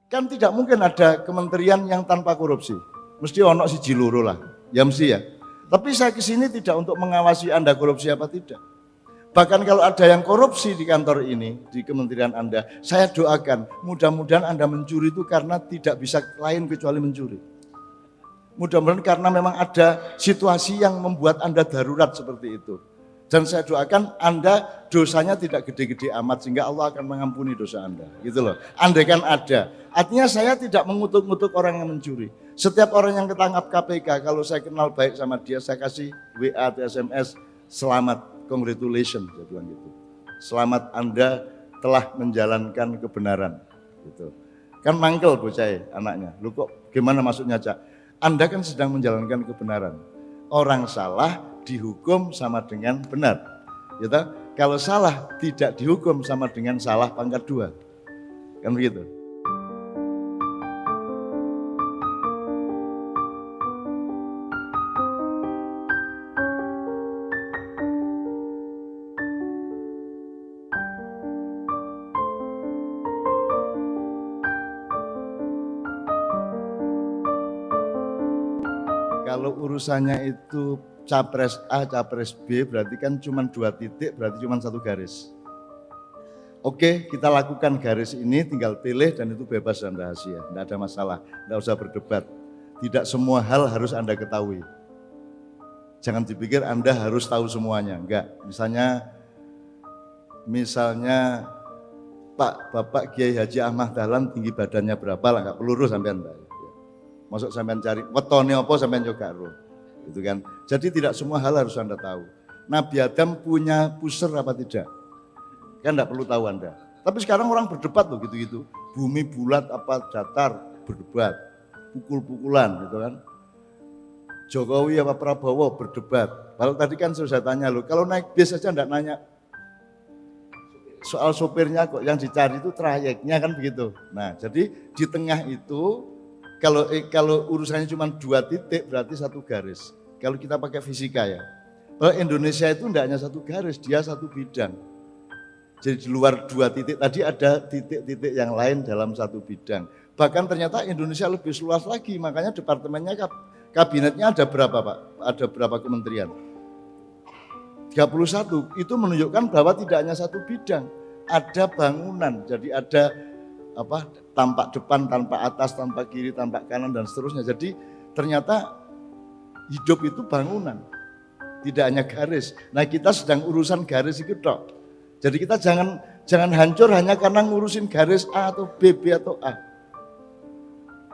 Kan tidak mungkin ada kementerian yang tanpa korupsi. Mesti ono siji loro lah, ya mesti ya. Tapi saya kesini tidak untuk mengawasi Anda korupsi apa tidak. Bahkan kalau ada yang korupsi di kantor ini, di kementerian Anda, saya doakan mudah-mudahan Anda mencuri itu karena tidak bisa lain kecuali mencuri. Mudah-mudahan karena memang ada situasi yang membuat Anda darurat seperti itu. Dan saya doakan Anda dosanya tidak gede-gede amat sehingga Allah akan mengampuni dosa Anda. Gitu loh. Andaikan ada. Artinya saya tidak mengutuk-ngutuk orang yang mencuri. Setiap orang yang ketangkap KPK, kalau saya kenal baik sama dia, saya kasih WA atau SMS, selamat, congratulations, saya bilang gitu. Selamat Anda telah menjalankan kebenaran. Gitu. Kan mangkel bocah anaknya. Lu kok gimana maksudnya, Cak? Anda kan sedang menjalankan kebenaran. Orang salah dihukum sama dengan benar. Gitu? Kalau salah tidak dihukum sama dengan salah pangkat 2. Kan begitu. Kalau urusannya itu capres A, capres B, berarti kan cuma 2 titik, berarti cuma 1 garis. Oke, kita lakukan garis ini, tinggal pilih dan itu bebas dan rahasia, tidak ada masalah, tidak usah berdebat. Tidak semua hal harus Anda ketahui. Jangan dipikir Anda harus tahu semuanya, enggak. Misalnya Pak, Bapak Kiai Haji Ahmad Dahlan tinggi badannya berapa lah, enggak peluru sampean Mbak. Masuk sampean cari, wetone apa sampean juga roh. Gitu kan. Jadi tidak semua hal harus Anda tahu. Nabi Adam punya pusar apa tidak? Kan enggak perlu tahu Anda. Tapi sekarang orang berdebat loh gitu-gitu. Bumi bulat apa datar, berdebat. Pukul-pukulan gitu kan. Jokowi apa Prabowo berdebat. Kalau tadi kan sudah saya tanya loh, kalau naik bis aja enggak nanya soal sopirnya kok, yang dicari itu trayeknya kan begitu. Nah, jadi di tengah itu kalau urusannya cuma 2 titik berarti 1 garis. Kalau kita pakai fisika ya. Kalau Indonesia itu tidak hanya 1 garis, dia 1 bidang. Jadi di luar 2 titik tadi ada titik-titik yang lain dalam 1 bidang. Bahkan ternyata Indonesia lebih luas lagi, makanya departemennya kabinetnya ada berapa Pak? Ada berapa kementerian? 31, itu menunjukkan bahwa tidak hanya 1 bidang. Ada bangunan, jadi ada tampak depan, tampak atas, tampak kiri, tampak kanan dan seterusnya. Jadi ternyata hidup itu bangunan, tidak hanya garis. Nah kita sedang urusan garis itu tok. Jadi kita jangan hancur hanya karena ngurusin garis A atau B atau A.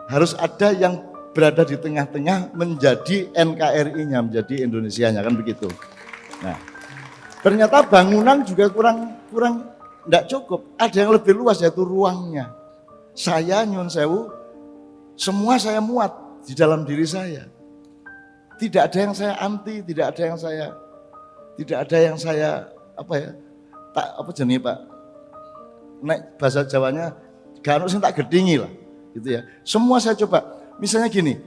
Harus ada yang berada di tengah-tengah menjadi NKRI-nya, menjadi Indonesianya kan begitu. Nah ternyata bangunan juga kurang tidak cukup, ada yang lebih luas yaitu ruangnya. Saya nyun sewu, semua saya muat di dalam diri saya. Tidak ada yang saya anti, tidak ada yang saya jenis Pak. Nek bahasa Jawanya gak ono sing tak gedingi lah, gitu ya. Semua saya coba. Misalnya gini,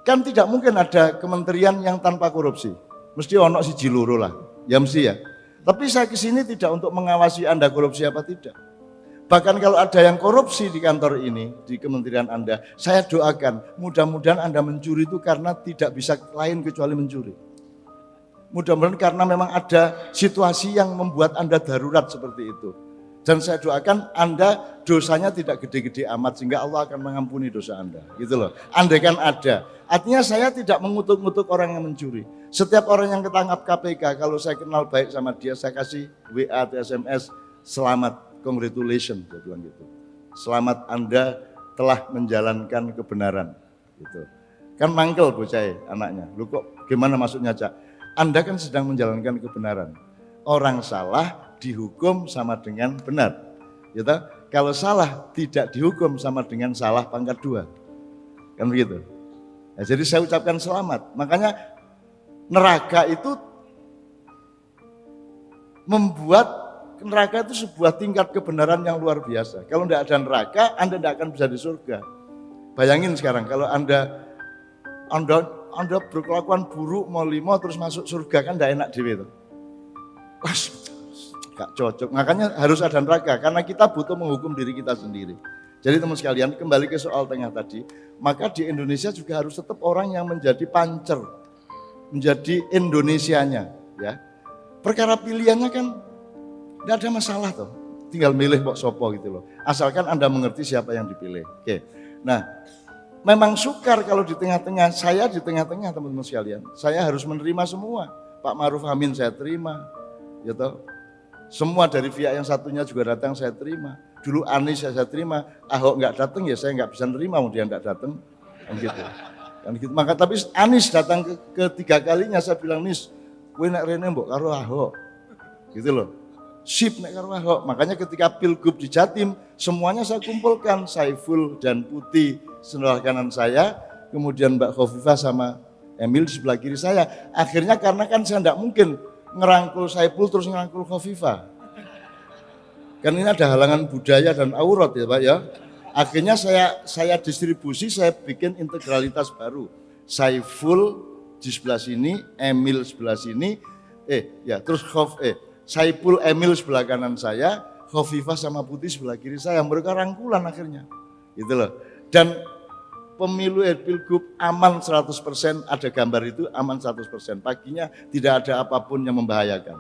kan tidak mungkin ada kementerian yang tanpa korupsi. Mesti ono siji loro lah, ya mesti ya. Tapi saya kesini tidak untuk mengawasi Anda korupsi apa tidak. Bahkan kalau ada yang korupsi di kantor ini, di kementerian Anda, saya doakan mudah-mudahan Anda mencuri itu karena tidak bisa lain kecuali mencuri. Mudah-mudahan karena memang ada situasi yang membuat Anda darurat seperti itu. Dan saya doakan Anda dosanya tidak gede-gede amat sehingga Allah akan mengampuni dosa Anda. Gitu loh. Andaikan ada. Artinya saya tidak mengutuk-ngutuk orang yang mencuri. Setiap orang yang ketangkap KPK, kalau saya kenal baik sama dia, saya kasih WA atau SMS, selamat, congratulations, saya bilang gitu. Selamat Anda telah menjalankan kebenaran. Gitu. Kan mangkel bocah anaknya. Lu kok gimana maksudnya, Cak? Anda kan sedang menjalankan kebenaran. Orang salah dihukum sama dengan benar. Gitu? Kalau salah tidak dihukum sama dengan salah pangkat 2. Kan begitu. Nah, jadi saya ucapkan selamat. Makanya neraka itu membuat neraka itu sebuah tingkat kebenaran yang luar biasa. Kalau tidak ada neraka, Anda tidak akan bisa di surga. Bayangin sekarang kalau Anda berkelakuan buruk mau 5 terus masuk surga, kan tidak enak dewe itu. Gak cocok. Makanya harus ada neraka karena kita butuh menghukum diri kita sendiri. Jadi teman sekalian, kembali ke soal tengah tadi, maka di Indonesia juga harus tetap orang yang menjadi pancer, menjadi Indonesianya, ya. Perkara pilihannya kan tidak ada masalah toh, tinggal milih kok sopo gitu loh. Asalkan Anda mengerti siapa yang dipilih. Oke. Nah, memang sukar kalau di tengah-tengah, saya di tengah-tengah teman-teman sekalian. Saya harus menerima semua. Pak Ma'ruf Amin saya terima, ya toh. Semua dari pihak yang satunya juga datang saya terima. Dulu Anies saya terima, Ahok nggak datang ya saya nggak bisa nerima, mau dia nggak datang, kan gitu. Kan gitu. Maka tapi Anies datang ketiga kalinya saya bilang Nis, kowe nek rene mbok karo Ahok, gitu loh. Sip nek karo Ahok. Makanya ketika Pilgub di Jatim semuanya saya kumpulkan, Saiful dan Putih sebelah kanan saya, kemudian Mbak Khofifah sama Emil di sebelah kiri saya. Akhirnya karena kan saya nggak mungkin ngerangkul Saiful terus ngerangkul Khofifah. Kan ini ada halangan budaya dan aurat ya Pak ya. Akhirnya saya distribusi, saya bikin integralitas baru. Saiful di sebelah sini, Emil sebelah sini, terus Saiful Emil sebelah kanan saya, Khofifah sama Putih sebelah kiri saya. Mereka rangkulan akhirnya. Gitu loh. Dan pemilu Pilgub aman 100%, ada gambar itu aman 100%. Paginya tidak ada apapun yang membahayakan.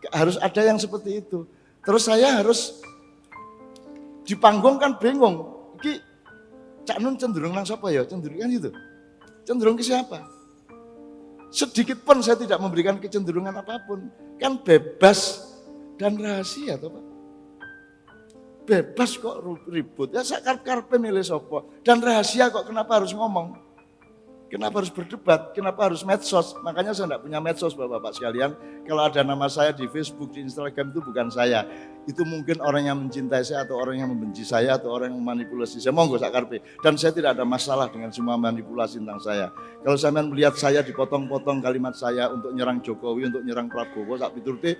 Harus ada yang seperti itu. Terus saya harus di panggung kan bingung. Iki Cak Nun cenderung nang sapa ya? Cenderung kan gitu. Cenderung ke siapa? Sedikit pun saya tidak memberikan kecenderungan apapun. Kan bebas dan rahasia toh Pak. Bebas kok ribut. Ya sakar-karpe milih sapa. Dan rahasia kok kenapa harus ngomong? Kenapa harus berdebat? Kenapa harus medsos? Makanya saya tidak punya medsos Bapak-Bapak sekalian. Kalau ada nama saya di Facebook, di Instagram itu bukan saya. Itu mungkin orang yang mencintai saya atau orang yang membenci saya atau orang yang memanipulasi saya. Monggo sakarpe. Dan saya tidak ada masalah dengan semua manipulasi tentang saya. Kalau sampean melihat saya dipotong-potong kalimat saya untuk nyerang Jokowi, untuk nyerang Prabowo, sak piturute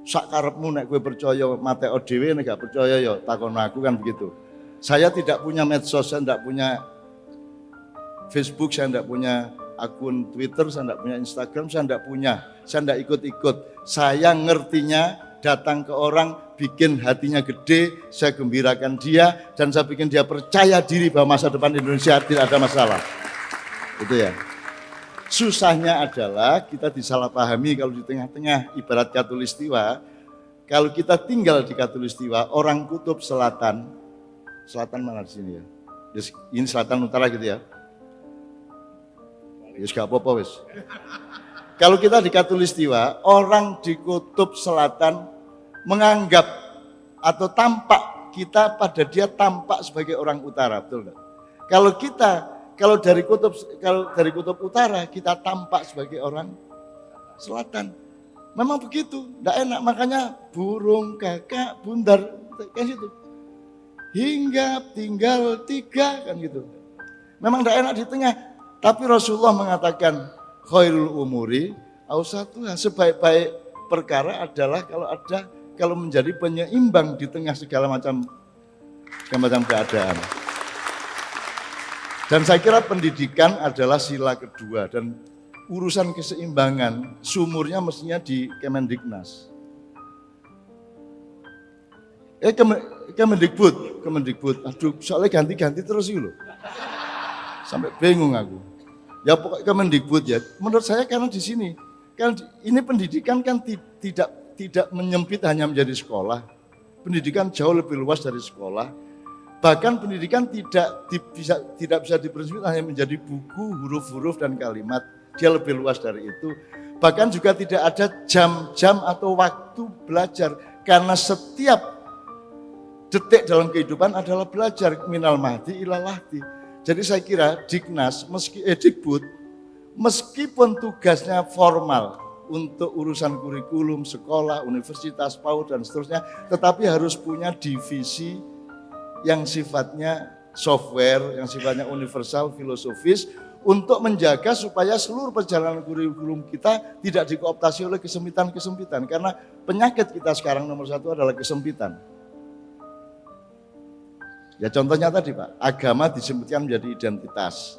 sak karepmu nek kowe percaya mate dhewe nek gak percaya ya takon aku kan begitu. Saya tidak punya medsos, saya tidak punya Facebook, saya tidak punya akun Twitter, saya tidak punya Instagram, saya tidak ikut-ikut. Saya ngertinya datang ke orang, bikin hatinya gede, saya gembirakan dia, dan saya bikin dia percaya diri bahwa masa depan Indonesia tidak ada masalah. Itu ya. Susahnya adalah kita disalahpahami kalau di tengah-tengah, ibarat Katulistiwa. Kalau kita tinggal di Katulistiwa, orang kutub selatan mana di sini ya? Ini selatan utara gitu ya. Ya gak apa-apa wis. Kalau kita di Katulistiwa, orang di kutub selatan menganggap atau tampak kita pada dia tampak sebagai orang utara, betul enggak? Kalau dari kutub utara kita tampak sebagai orang selatan. Memang begitu, enggak enak, makanya burung kakak bundar kayak gitu. Hingga tinggal 3 kan gitu. Memang enggak enak di tengah. Tapi Rasulullah mengatakan khairul umuri awsatuha, sebaik-baik perkara adalah kalau menjadi penyeimbang di tengah segala macam keadaan. Dan saya kira pendidikan adalah sila kedua dan urusan keseimbangan sumurnya mestinya di Kemendiknas. Kemendikbud. Aduh, soalnya ganti-ganti terus sih loh. Sampai bingung aku. Ya pokoknya Kemendikbud ya. Menurut saya karena di sini, kan ini pendidikan kan tidak menyempit hanya menjadi sekolah. Pendidikan jauh lebih luas dari sekolah. Bahkan pendidikan tidak bisa dipersempit hanya menjadi buku, huruf-huruf dan kalimat. Dia lebih luas dari itu. Bahkan juga tidak ada jam-jam atau waktu belajar. Karena setiap detik dalam kehidupan adalah belajar. Minal mahdi ilal lahdi. Jadi saya kira Dikbud, meskipun tugasnya formal untuk urusan kurikulum, sekolah, universitas, PAUD dan seterusnya, tetapi harus punya divisi yang sifatnya software, yang sifatnya universal, filosofis, untuk menjaga supaya seluruh perjalanan kurikulum kita tidak dikooptasi oleh kesempitan-kesempitan. Karena penyakit kita sekarang nomor 1 adalah kesempitan. Ya contohnya tadi Pak, agama disebutkan menjadi identitas.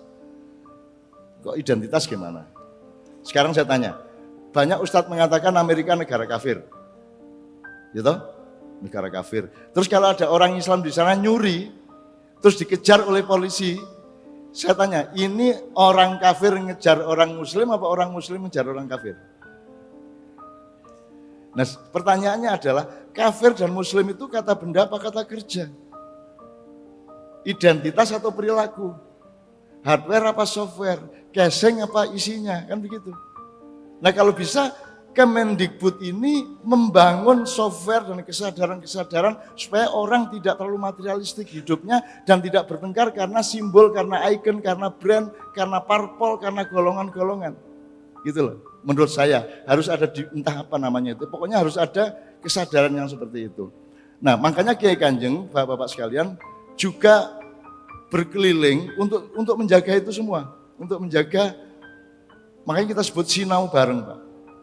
Kok identitas gimana? Sekarang saya tanya, banyak ustadz mengatakan Amerika negara kafir. Gitu? Negara kafir. Terus kalau ada orang Islam di sana nyuri, terus dikejar oleh polisi. Saya tanya, ini orang kafir ngejar orang muslim apa orang muslim ngejar orang kafir? Nah, pertanyaannya adalah kafir dan muslim itu kata benda apa kata kerja? Identitas atau perilaku? Hardware apa software? Casing apa isinya? Kan begitu. Nah, kalau bisa Kemendikbud ini membangun software dan kesadaran-kesadaran supaya orang tidak terlalu materialistik hidupnya dan tidak bertengkar karena simbol, karena icon, karena brand, karena parpol, karena golongan-golongan. Gitu loh. Menurut saya harus ada entah apa namanya itu. Pokoknya harus ada kesadaran yang seperti itu. Nah, makanya Kiai Kanjeng, Bapak-bapak sekalian juga berkeliling untuk menjaga itu semua, untuk menjaga. Makanya kita sebut sinau bareng, Pak.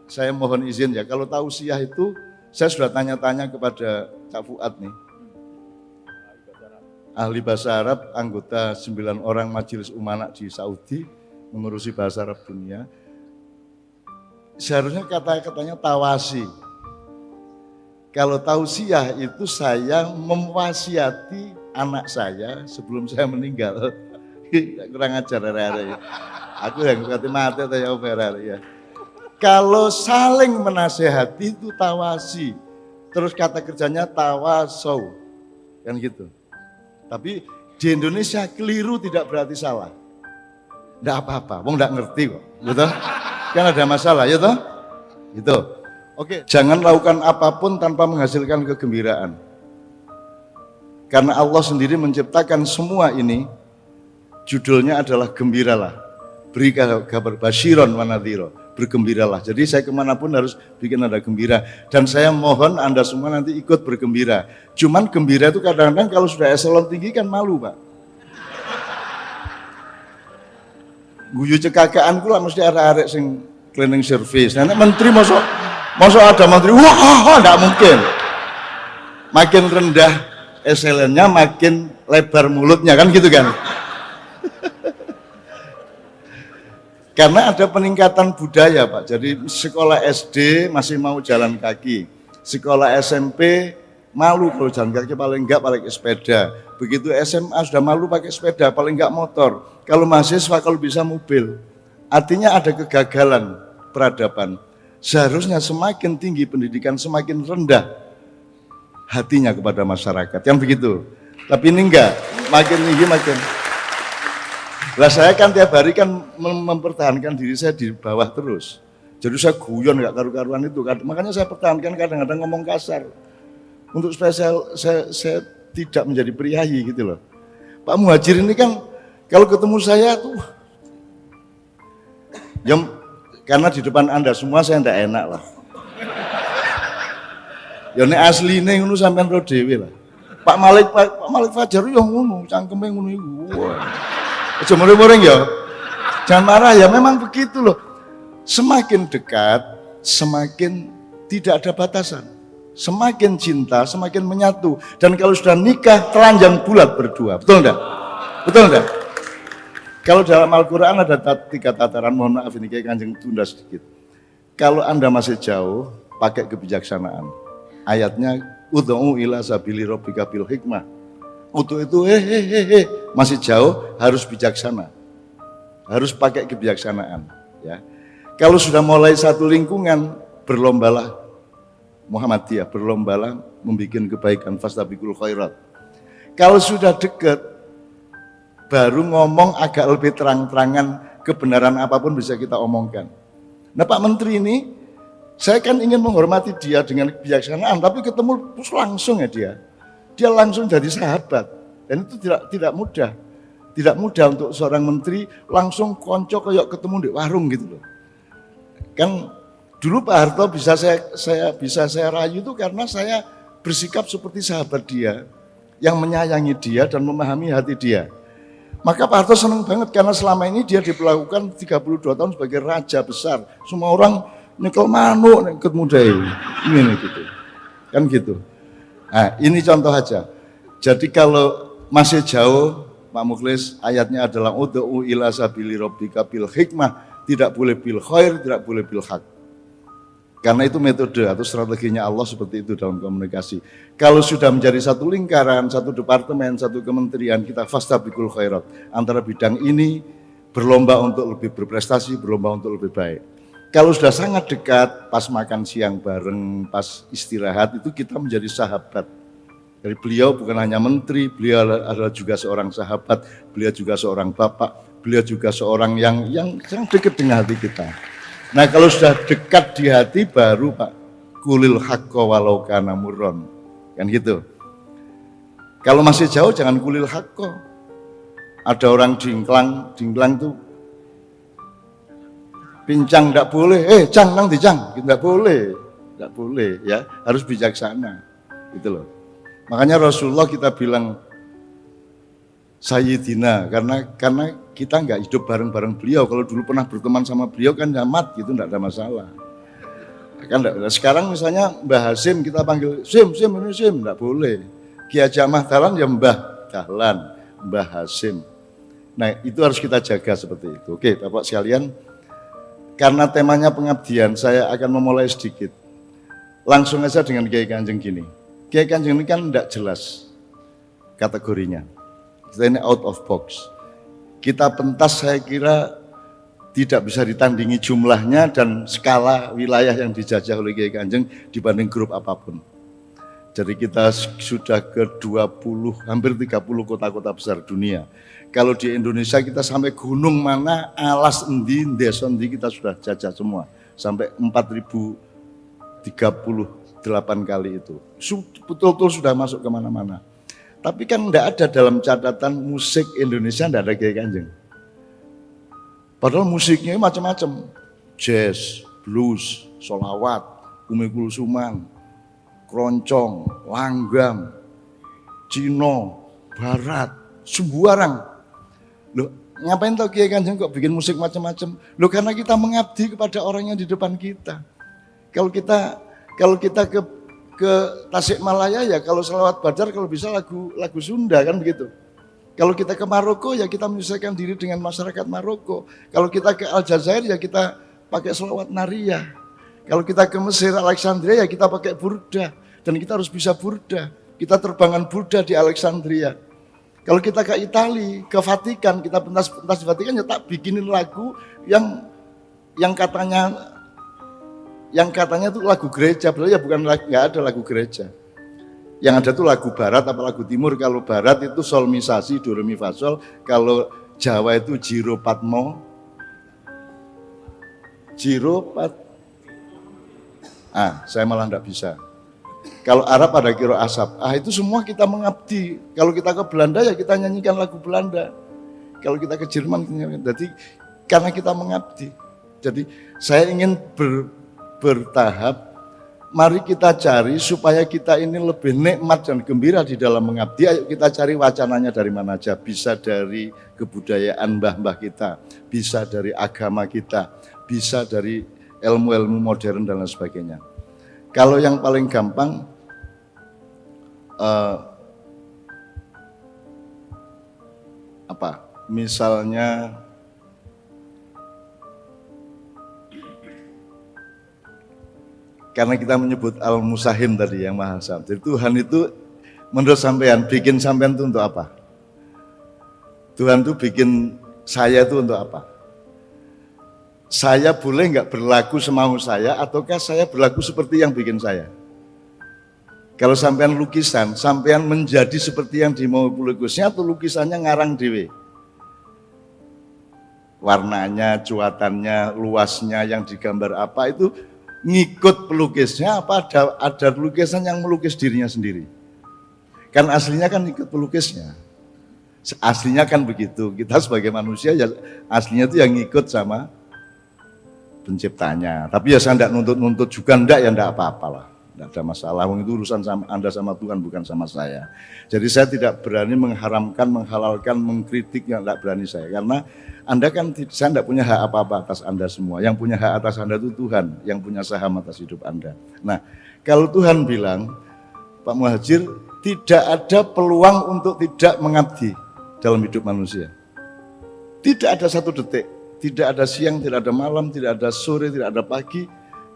Saya mohon izin ya, kalau tausiah itu saya sudah tanya-tanya kepada Cak Fuad nih. Ahli bahasa Arab, anggota 9 orang Majelis Umana di Saudi, mengurusi bahasa Arab dunia. Seharusnya kata-katanya tawasi. Kalau tausiah itu saya memwasiati anak saya sebelum saya meninggal. Kurang ajar ya. Aku yang kata mati atau ya. Kalau saling menasehati itu tawasi. Terus kata kerjanya tawasau. Kan gitu. Tapi di Indonesia keliru tidak berarti salah. Tidak apa-apa, wong tidak ngerti kok. Gitu? Kan ada masalah, ya toh? Gitu. Oke, jangan lakukan apapun tanpa menghasilkan kegembiraan. Karena Allah sendiri menciptakan semua ini, judulnya adalah gembiralah. Beri kabar basyiron wa nadhiro. Bergembiralah. Jadi saya kemanapun harus bikin ada gembira. Dan saya mohon Anda semua nanti ikut bergembira. Cuman gembira itu kadang-kadang kalau sudah eselon tinggi kan malu, Pak. Guyu cekakaan kula mesti arek-arek sing cleaning service. Nah, menteri masuk ada menteri, wah, enggak mungkin. Makin rendah eselonnya makin lebar mulutnya kan gitu kan. Karena ada peningkatan budaya, Pak. Jadi sekolah SD masih mau jalan kaki. Sekolah SMP malu kalau jalan kaki, paling enggak pakai sepeda. Begitu SMA sudah malu pakai sepeda, paling enggak motor. Kalau mahasiswa kalau bisa mobil. Artinya ada kegagalan peradaban. Seharusnya semakin tinggi pendidikan, semakin rendah hatinya kepada masyarakat. Yang begitu. Tapi ini enggak, makin tinggi makin. Lah saya kan tiap hari kan mempertahankan diri saya di bawah terus. Jadi saya guyon nggak karu-karuan itu. Makanya saya pertahankan kadang-kadang ngomong kasar. Untuk supaya saya tidak menjadi priayi gitu loh. Pak Muhajir ini kan kalau ketemu saya tuh, ya karena di depan Anda semua saya tidak enak lah. Ya ini asli ini ngono sampean ro dhewe lah. Pak Malik Fajar yo ngono, cangkeme ngono iku. Aja mureng-mureng ya. Jangan marah ya, memang begitu loh. Semakin dekat, semakin tidak ada batasan. Semakin cinta, semakin menyatu. Dan kalau sudah nikah, telanjang bulat berdua. Betul enggak? Betul enggak? Kalau dalam Al-Quran ada 3 tataran, mohon maaf ini kayak Kanjeng tunda sedikit. Kalau Anda masih jauh, pakai kebijaksanaan. Ayatnya, ud'u ila sabili rabbika bil hikmah. Untuk itu masih jauh, harus bijaksana, harus pakai kebijaksanaan. Ya, kalau sudah mulai satu lingkungan, berlombalah Muhammadiyah, berlombalah membuat kebaikan, fastabiqul khairat. Kalau sudah dekat, baru ngomong agak lebih terang-terangan, kebenaran apapun bisa kita omongkan. Nah Pak Menteri ini, saya kan ingin menghormati dia dengan kebijaksanaan, tapi ketemu terus langsung ya dia langsung jadi sahabat, dan itu tidak mudah. Tidak mudah untuk seorang menteri langsung konco kayak ketemu di warung gitu loh. Kan dulu Pak Harto bisa saya rayu itu karena saya bersikap seperti sahabat dia, yang menyayangi dia dan memahami hati dia. Maka Pak Harto senang banget karena selama ini dia diperlakukan 32 tahun sebagai raja besar. Semua orang nyekel manuk ketemu dia. Ini gitu. Kan gitu. Nah, ini contoh aja. Jadi kalau masih jauh, Pak Mukhlis, ayatnya adalah ud'u ila sabili rabbika bil hikmah, tidak boleh bil khair, tidak boleh bil haq. Karena itu metode atau strateginya Allah seperti itu dalam komunikasi. Kalau sudah menjadi satu lingkaran, satu departemen, satu kementerian, kita fastabiqul khairat. Antara bidang ini berlomba untuk lebih berprestasi, berlomba untuk lebih baik. Kalau sudah sangat dekat, pas makan siang bareng, pas istirahat, itu kita menjadi sahabat. Jadi beliau bukan hanya menteri, beliau adalah juga seorang sahabat, beliau juga seorang bapak, beliau juga seorang yang sangat dekat dengan hati kita. Nah kalau sudah dekat di hati baru Pak, kulil haqqa walau kana murron, kan gitu. Kalau masih jauh jangan kulil haqqa. Ada orang jingklang tuh pincang enggak boleh, cang nang dicang, enggak boleh ya, harus bijaksana, gitu loh. Makanya Rasulullah kita bilang Sayyidina, karena kita nggak hidup bareng-bareng beliau. Kalau dulu pernah berteman sama beliau kan nyamat gitu, nggak ada masalah. Kan sekarang misalnya Mbah Hasim kita panggil Sim, ini Sim, nggak boleh. Ki Haji Ahmad Dahlan ya Mbah Dahlan, Mbah Hasim. Nah itu harus kita jaga seperti itu. Oke Bapak sekalian, karena temanya pengabdian, saya akan memulai sedikit. Langsung aja dengan Kiai Kanjeng gini. Kiai Kanjeng ini kan nggak jelas kategorinya. Kita ini out of box. Kita pentas saya kira tidak bisa ditandingi jumlahnya dan skala wilayah yang dijajah oleh Kiai Kanjeng dibanding grup apapun. Jadi kita sudah ke 20, hampir 30 kota-kota besar dunia. Kalau di Indonesia kita sampai gunung mana, alas endi, desa endi kita sudah jajah semua. Sampai 4038 kali itu. Betul-betul sudah masuk kemana-mana. Tapi kan enggak ada dalam catatan musik Indonesia, enggak ada Kiai Kanjeng. Padahal musiknya macam-macam. Jazz, blues, sholawat, Umi Kulsuman, keroncong, langgam, Cino, Barat, sembarang. Loh, ngapain tau Kiai Kanjeng kok bikin musik macam-macam? Loh karena kita mengabdi kepada orang yang di depan kita. Kalau kita ke Tasikmalaya ya kalau selawat Badar kalau bisa lagu Sunda kan begitu. Kalau kita ke Maroko ya kita menyesuaikan diri dengan masyarakat Maroko. Kalau kita ke Aljazair ya kita pakai selawat Nariyah. Kalau kita ke Mesir Alexandria ya kita pakai burda dan kita harus bisa burda. Kita terbangan burda di Alexandria. Kalau kita ke Itali, ke Vatikan, kita pentas di Vatikan ya tak bikinin lagu yang katanya itu lagu gereja, padahal ya bukan, nggak ada lagu gereja. Yang ada tuh lagu barat apa lagu timur. Kalau barat itu sol mi sa si do re mi fa sol, kalau Jawa itu jiro patmo, saya malah enggak bisa. Kalau Arab ada kiro asap, itu semua kita mengabdi. Kalau kita ke Belanda ya kita nyanyikan lagu Belanda. Kalau kita ke Jerman, jadi karena kita mengabdi. Jadi saya ingin bertahap, mari kita cari supaya kita ini lebih nikmat dan gembira di dalam mengabdi. Ayo kita cari wacananya dari mana aja. Bisa dari kebudayaan mbah-mbah kita, bisa dari agama kita, bisa dari ilmu-ilmu modern dan lain sebagainya. Kalau yang paling gampang, misalnya karena kita menyebut Al-Musahin tadi yang Maha Esa. Jadi Tuhan itu menurut sampean, bikin sampean itu untuk apa? Tuhan itu bikin saya itu untuk apa? Saya boleh nggak berlaku semau saya ataukah saya berlaku seperti yang bikin saya? Kalau sampean lukisan, sampean menjadi seperti yang dimau pelukisnya atau lukisannya ngarang dewe? Warnanya, cuatannya, luasnya, yang digambar apa itu ngikut pelukisnya apa ada lukisan yang melukis dirinya sendiri? Kan aslinya kan ikut pelukisnya. Aslinya kan begitu. Kita sebagai manusia ya aslinya itu yang ngikut sama penciptanya. Tapi ya saya enggak nuntut-nuntut juga, enggak ya enggak apa-apalah. Enggak ada masalah, itu urusan sama Anda sama Tuhan, bukan sama saya. Jadi saya tidak berani mengharamkan, menghalalkan, mengkritik, yang enggak berani saya. Karena Anda kan, saya enggak punya hak apa-apa atas Anda semua. Yang punya hak atas Anda itu Tuhan, yang punya saham atas hidup Anda. Nah, kalau Tuhan bilang, Pak Muhajir, tidak ada peluang untuk tidak mengabdi dalam hidup manusia. Tidak ada satu detik, tidak ada siang, tidak ada malam, tidak ada sore, tidak ada pagi.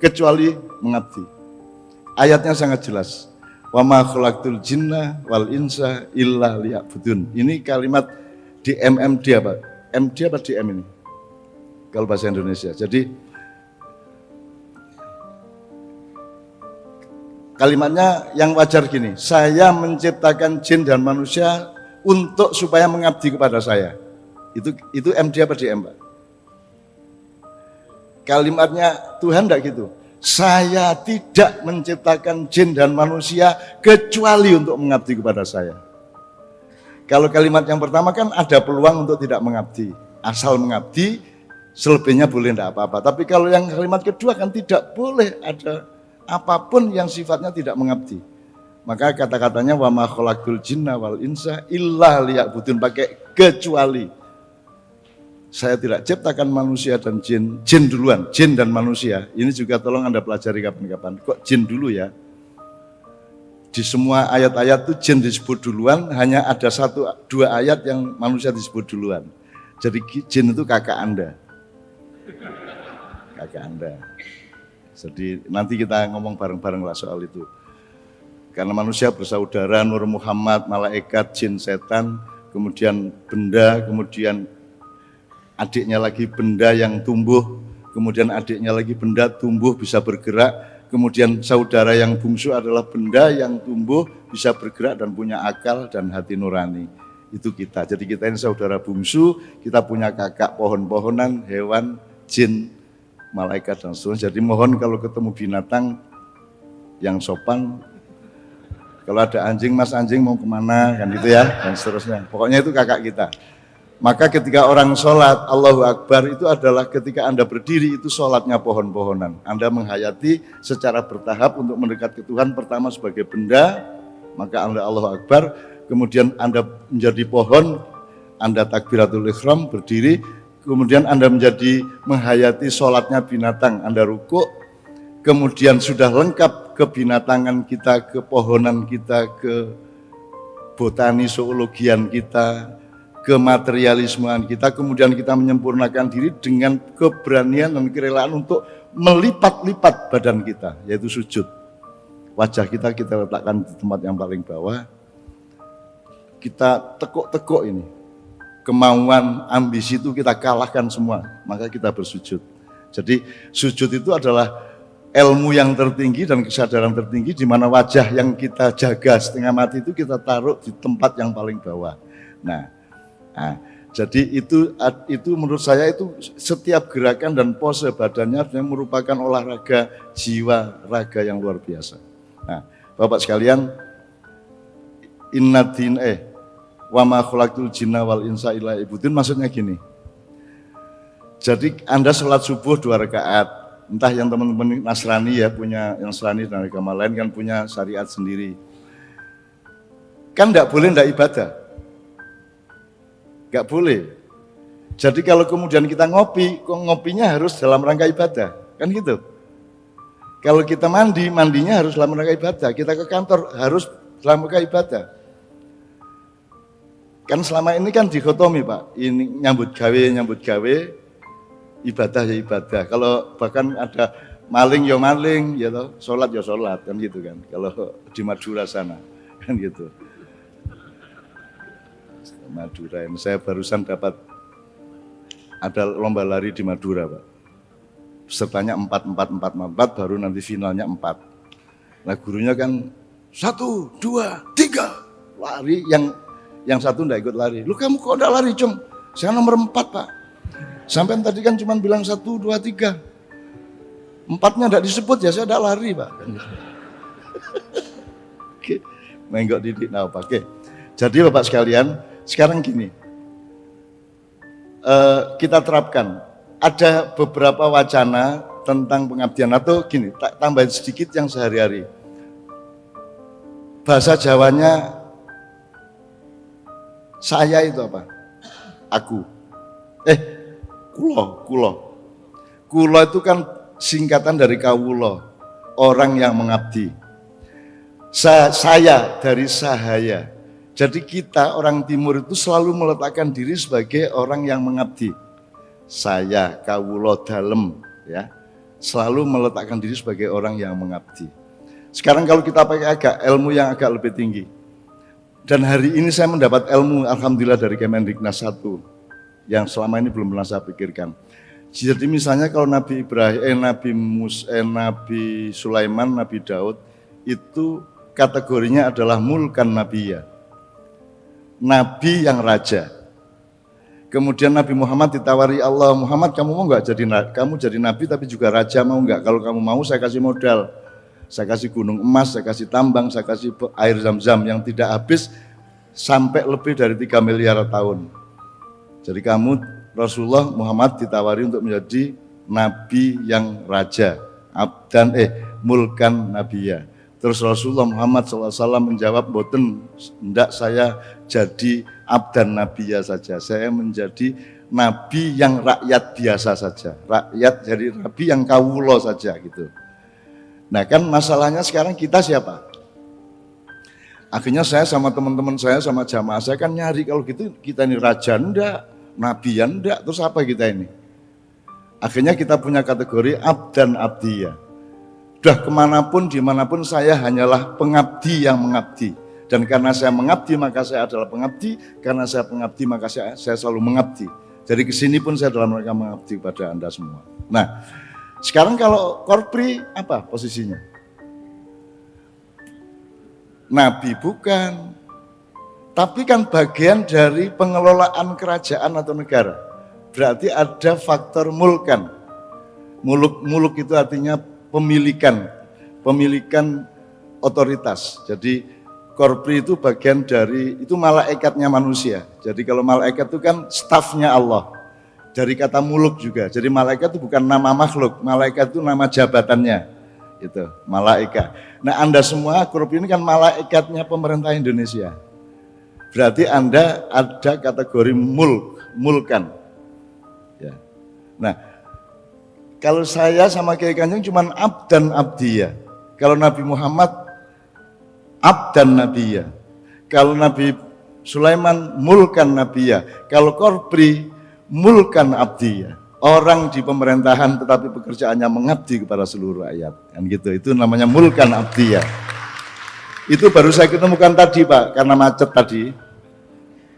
kecuali mengabdi. Ayatnya sangat jelas. Wa ma khalaqtul jinna wal insa illa liya'budun. Ini kalimat di MMD apa? MD apa DM ini? Kalau bahasa Indonesia. Jadi kalimatnya yang wajar gini, saya menciptakan jin dan manusia untuk supaya mengabdi kepada saya. Itu MD apa DM, Pak? Kalimatnya Tuhan enggak gitu. Saya tidak menciptakan jin dan manusia kecuali untuk mengabdi kepada saya. Kalau kalimat yang pertama kan ada peluang untuk tidak mengabdi. Asal mengabdi, selebihnya boleh enggak apa-apa. Tapi kalau yang kalimat kedua kan tidak boleh ada apapun yang sifatnya tidak mengabdi. Maka kata-katanya wa ma khalaqtul jinna wal insa illa liya'budun, pakai kecuali. Saya tidak ciptakan manusia dan jin duluan, jin dan manusia. Ini juga tolong Anda pelajari kapan-kapan. Kok jin dulu ya? Di semua ayat-ayat itu jin disebut duluan, hanya ada 1-2 ayat yang manusia disebut duluan. Jadi jin itu kakak Anda. Kakak Anda. Jadi nanti kita ngomong bareng-bareng lah soal itu. Karena manusia bersaudara, Nur Muhammad, malaikat, jin, setan, kemudian benda, kemudian adiknya lagi benda yang tumbuh, kemudian adiknya lagi benda tumbuh bisa bergerak, kemudian saudara yang bungsu adalah benda yang tumbuh bisa bergerak dan punya akal dan hati nurani. Itu kita. Jadi kita ini saudara bungsu, kita punya kakak pohon-pohonan, hewan, jin, malaikat dan seterusnya. Jadi mohon kalau ketemu binatang yang sopan, kalau ada anjing, mas anjing mau kemana kan gitu ya, dan seterusnya. Pokoknya itu kakak kita. Maka ketika orang sholat, Allahu Akbar itu adalah ketika Anda berdiri itu sholatnya pohon-pohonan. Anda menghayati secara bertahap untuk mendekat ke Tuhan, pertama sebagai benda, maka Anda Allahu Akbar, kemudian Anda menjadi pohon, Anda takbiratul ihram, berdiri, kemudian Anda menjadi menghayati sholatnya binatang, Anda rukuk, kemudian sudah lengkap kebinatangan kita, kepohonan kita, ke botani zoologian kita, kematerialismean kita, kemudian kita menyempurnakan diri dengan keberanian dan kerelaan untuk melipat-lipat badan kita, yaitu sujud. Wajah kita letakkan di tempat yang paling bawah, kita tekuk-tekuk ini, kemauan, ambisi itu kita kalahkan semua, maka kita bersujud. Jadi sujud itu adalah ilmu yang tertinggi dan kesadaran tertinggi, di mana wajah yang kita jaga setengah mati itu kita taruh di tempat yang paling bawah. Nah, jadi itu menurut saya itu setiap gerakan dan pose badannya merupakan olahraga jiwa raga yang luar biasa. Nah, Bapak sekalian, wa ma khalaqtul jinna wal insa illa liya'budun, maksudnya gini. Jadi Anda sholat subuh 2 rakaat, entah yang teman-teman Nasrani ya, punya yang Nasrani dan agama lain kan punya syariat sendiri. Kan enggak boleh enggak ibadah. Enggak boleh. Jadi kalau kemudian kita ngopi, kok ngopinya harus dalam rangka ibadah, kan gitu. Kalau kita mandi, mandinya harus dalam rangka ibadah. Kita ke kantor harus dalam rangka ibadah. Kan selama ini kan dikotomi Pak, ini nyambut gawe, ibadah ya ibadah. Kalau bahkan ada maling ya maling, ya toh, sholat ya sholat, kan gitu kan. Kalau di Madura sana, kan gitu. Madura ini saya barusan dapat ada lomba lari di Madura Pak. Pesertanya 4 baru nanti finalnya 4. Nah gurunya kan 1, 2, 3 lari, yang satu enggak ikut lari. Lu kamu kok enggak lari Cung? Saya nomor 4 Pak. Sampai tadi kan cuma bilang 1, 2, 3. 4-nya enggak disebut ya saya enggak lari Pak. Oke, menggok didik nah Pak. Oke. Jadi Bapak sekalian, sekarang gini, kita terapkan, ada beberapa wacana tentang pengabdian, atau gini, tambahin sedikit yang sehari-hari. Bahasa Jawanya, saya itu apa? Aku. Kulo. Kulo itu kan singkatan dari kawulo, orang yang mengabdi. Saya dari sahaya. Jadi kita orang timur itu selalu meletakkan diri sebagai orang yang mengabdi. Saya, kawulo, dalem, ya. selalu meletakkan diri sebagai orang yang mengabdi. Sekarang kalau kita pakai ilmu yang agak lebih tinggi, dan hari ini saya mendapat ilmu alhamdulillah dari Kemendiknas 1 yang selama ini belum pernah saya pikirkan. Jadi misalnya kalau Nabi Ibrahim, Nabi Sulaiman, Nabi Daud itu kategorinya adalah mulkan nabiyya, nabi yang raja. Kemudian Nabi Muhammad ditawari Allah, Muhammad kamu mau nggak jadi nabi tapi juga raja, mau nggak? Kalau kamu mau saya kasih modal, saya kasih gunung emas, saya kasih tambang, saya kasih air zam-zam yang tidak habis sampai lebih dari 3 miliar tahun. Jadi kamu Rasulullah Muhammad ditawari untuk menjadi nabi yang raja, abdan mulkan nabiyya. Terus Rasulullah Muhammad SAW menjawab, boten, hendak saya jadi abdan nabiyya saja, saya menjadi nabi yang rakyat biasa saja, rakyat jadi nabi yang kawulo saja gitu. Nah kan masalahnya sekarang kita siapa? Akhirnya saya sama teman-teman saya, sama jamaah saya kan nyari, kalau gitu kita ini raja enggak, nabi enggak, terus apa kita ini? Akhirnya kita punya kategori abdan abdiyah. Sudah kemanapun, dimanapun saya hanyalah pengabdi yang mengabdi. Dan karena saya mengabdi maka saya adalah pengabdi, karena saya pengabdi maka saya selalu mengabdi. Jadi kesini pun saya dalam rangka mengabdi kepada Anda semua. Nah, sekarang kalau korpri apa posisinya? Nabi bukan, tapi kan bagian dari pengelolaan kerajaan atau negara. Berarti ada faktor mulkan. Muluk itu artinya pemilikan otoritas. Jadi korpri itu bagian dari, itu malaikatnya manusia. Jadi kalau malaikat itu kan stafnya Allah. Dari kata muluk juga. Jadi malaikat itu bukan nama makhluk, malaikat itu nama jabatannya. Itu malaikat. Nah Anda semua korpri ini kan malaikatnya pemerintah Indonesia. Berarti Anda ada kategori mulkan. Ya. Nah, kalau saya sama Kiai Kanjeng cuma abdan abdiyah. Kalau Nabi Muhammad abdan nabiyya. Kalau Nabi Sulaiman mulkan nabiyya. Kalau korpri mulkan abdiyah. Orang di pemerintahan tetapi pekerjaannya mengabdi kepada seluruh rakyat. Kan gitu. Itu namanya mulkan abdiyah. Itu baru saya ketemukan tadi Pak, karena macet tadi.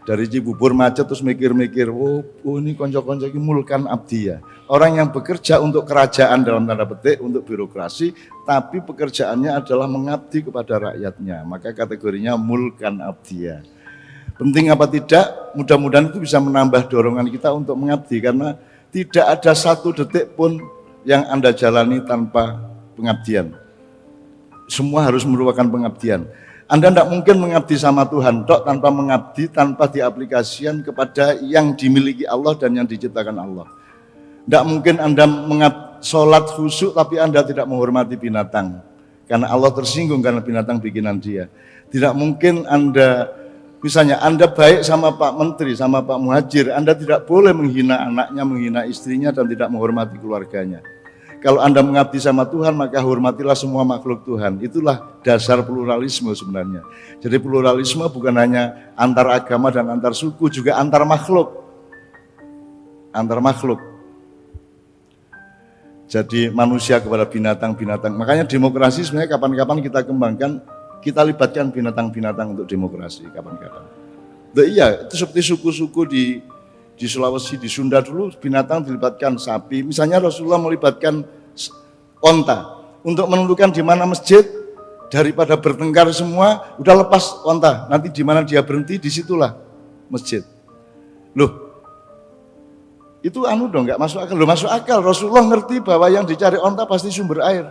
Dari Cibubur macet terus mikir-mikir, oh ini konco-konco ini mulkan abdiyah. Orang yang bekerja untuk kerajaan dalam tanda petik, untuk birokrasi, tapi pekerjaannya adalah mengabdi kepada rakyatnya. Maka kategorinya mulkan abdiyah. Penting apa tidak, mudah-mudahan itu bisa menambah dorongan kita untuk mengabdi, karena tidak ada satu detik pun yang Anda jalani tanpa pengabdian. Semua harus merupakan pengabdian. Anda tidak mungkin mengabdi sama Tuhan tok tanpa mengabdi, tanpa diaplikasikan kepada yang dimiliki Allah dan yang diciptakan Allah. Tidak mungkin Anda sholat khusyuk tapi Anda tidak menghormati binatang, karena Allah tersinggung karena binatang bikinan Dia. Tidak mungkin Anda, misalnya Anda baik sama Pak Menteri, sama Pak Muhajir, Anda tidak boleh menghina anaknya, menghina istrinya dan tidak menghormati keluarganya. Kalau Anda mengabdi sama Tuhan, maka hormatilah semua makhluk Tuhan. Itulah dasar pluralisme sebenarnya. Jadi pluralisme bukan hanya antar agama dan antar suku, juga antar makhluk. Antar makhluk. Jadi manusia kepada binatang-binatang. Makanya demokrasi sebenarnya kapan-kapan kita kembangkan, kita libatkan binatang-binatang untuk demokrasi kapan-kapan. Nah, iya, itu seperti suku-suku di Sulawesi, di Sunda dulu binatang dilibatkan, sapi. Misalnya Rasulullah melibatkan onta untuk menentukan di mana masjid, daripada bertengkar semua, udah lepas onta. Nanti di mana dia berhenti, disitulah masjid. Loh, itu dong, nggak masuk akal. Loh, masuk akal. Rasulullah ngerti bahwa yang dicari onta pasti sumber air.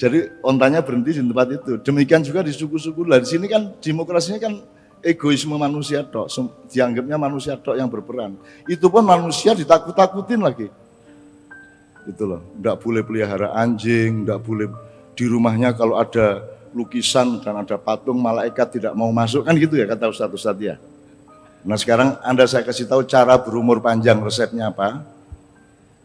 Jadi ontanya berhenti di tempat itu. Demikian juga di suku-suku. Di sini kan demokrasinya kan egoisme manusia tok, dianggapnya manusia tok yang berperan. Itu pun manusia ditakut-takutin lagi. Itu loh, enggak boleh pelihara anjing, enggak boleh di rumahnya kalau ada lukisan dan ada patung malaikat tidak mau masuk, kan gitu ya kata Ustadz ya. Nah sekarang saya kasih tahu cara berumur panjang, resepnya apa?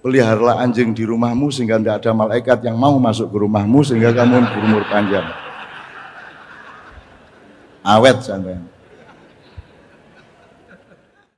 Peliharalah anjing di rumahmu sehingga enggak ada malaikat yang mau masuk ke rumahmu sehingga kamu berumur panjang. Awet sampai.